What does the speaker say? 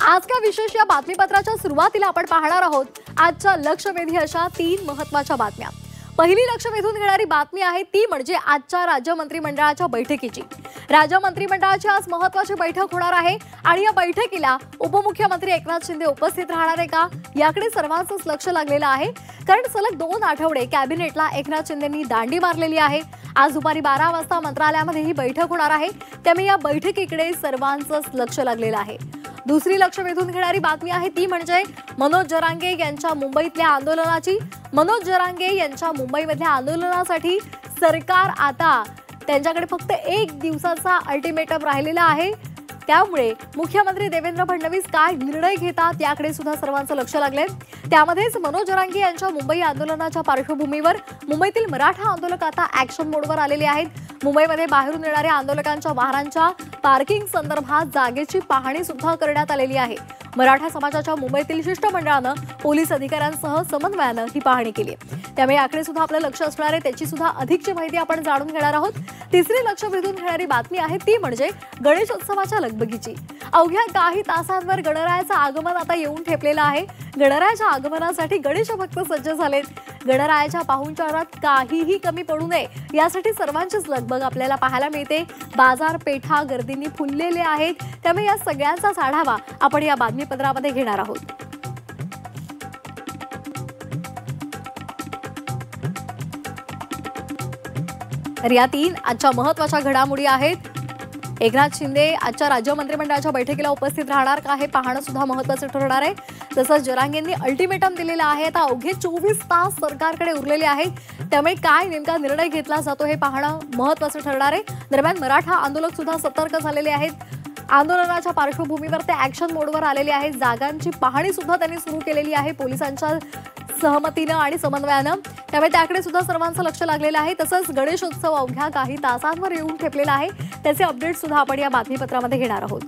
आज का विशेष या बातमीपत्राच्या सुरुवातीला आपण पाहणार आहोत आजच्या लक्षवेधी अशा 3 महत्त्वाच्या बातम्या। पहिली लक्ष वेधून घेणारी बातमी आहे ती म्हणजे आजच्या राज्य मंत्रिमंडळाच्या बैठकीची। राज्य मंत्रिमंडळाची आज महत्त्वाची बैठक होणार आहे आणि या बैठकीला उपमुख्यमंत्री एकनाथ शिंदे उपस्थित राहणार आहे का याकडे सर्वांचंच लक्ष लागलेलं आहे। कारण सलग 2 आठवडे कॅबिनेटला एकनाथ शिंदेंनी दांडी मारलेली आहे। आज दुपारी 12 वाजता मंत्रालयामध्ये ही बैठक होणार आहे, त्यामुळे या बैठकीकडे सर्वांचंच लक्ष लागलेलं आहे। दुसरी लक्ष वेधून घेणारी बातमी आहे ती म्हणजे मनोज जरांगे यांच्या मुंबईतल्या आंदोलनाची। मनोज जरांगे यांच्या मुंबईमधल्या आंदोलनासाठी सरकार आता त्यांच्याकडे फक्त 1 दिवसाचा अल्टिमेटम राहिलेला आहे, त्यामुळे मुख्यमंत्री देवेंद्र फडणवीस काय निर्णय घेतात याकडे सुद्धा सर्वांचं लक्ष लागलंय। त्यामध्येच मनोज जरांगे यांच्या मुंबई आंदोलनाच्या पार्श्वभूमीवर मुंबईतील मराठा आंदोलक आता ॲक्शन मोडवर आलेले आहेत। मुंबईमध्ये बाहेरून येणाऱ्या आंदोलकांच्या वाहनांच्या पार्किंग संदर्भात जागेची पाहणी सुद्धा करण्यात आलेली आहे। मराठा समाजाच्या मुंबईतील शिष्टमंडळानं पोलीस अधिकाऱ्यांसह समन्वयानं ही पाहणी केली, त्यामुळे याकडे सुद्धा आपलं लक्ष असणार आहे, त्याची सुद्धा अधिकची माहिती आपण जाणून घेणार आहोत। तिसरी लक्ष वेधून घेणारी बातमी आहे ती म्हणजे गणेशोत्सवाच्या लगबगीची। अवघ्या काही तासांवर गणरायाचं आगमन आता येऊन ठेपलेलं आहे। गणरायाच्या आगमनासाठी गणेश भक्त सज्ज झालेत। गणरायाच्या पाहुणचारात काहीही कमी पडू नये यासाठी सर्वांचीच लगबग आपल्याला पाहायला मिळते। बाजारपेठा गर्दीने फुललेले आहेत, त्यामुळे या सगळ्यांचाच आढावा आपण या बातमीपत्रामध्ये घेणार आहोत। तर या 3 आजच्या महत्त्वाच्या घडामोडी आहेत। एकनाथ शिंदे आजच्या राज्य मंत्रिमंडळाच्या बैठकीला उपस्थित राहणार का हे पाहणं सुद्धा महत्त्वाचं ठरणार आहे। तसंच जरांगेंनी अल्टिमेटम दिलेलं आहे, आता अवघे 24 तास सरकारकडे उरलेले आहेत, त्यामुळे काय नेमका निर्णय घेतला जातो हे पाहणं महत्त्वाचं ठरणार आहे। दरम्यान मराठा आंदोलक सुद्धा सतर्क झालेले आहेत। आंदोलनाच्या पार्श्वभूमीवर ते ॲक्शन मोडवर आलेले आहेत। जागांची पाहणी सुद्धा त्यांनी सुरू केलेली आहे पोलिसांच्या सहमतीनं आणि समन्वयानं, त्यामुळे त्याकडे सुद्धा सर्वांचं लक्ष लागलेलं आहे। तसंच गणेशोत्सव अवघ्या काही तासांवर येऊन ठेपलेला आहे, त्याचे अपडेट सुद्धा आपण या बातमीपत्रामध्ये घेणार आहोत।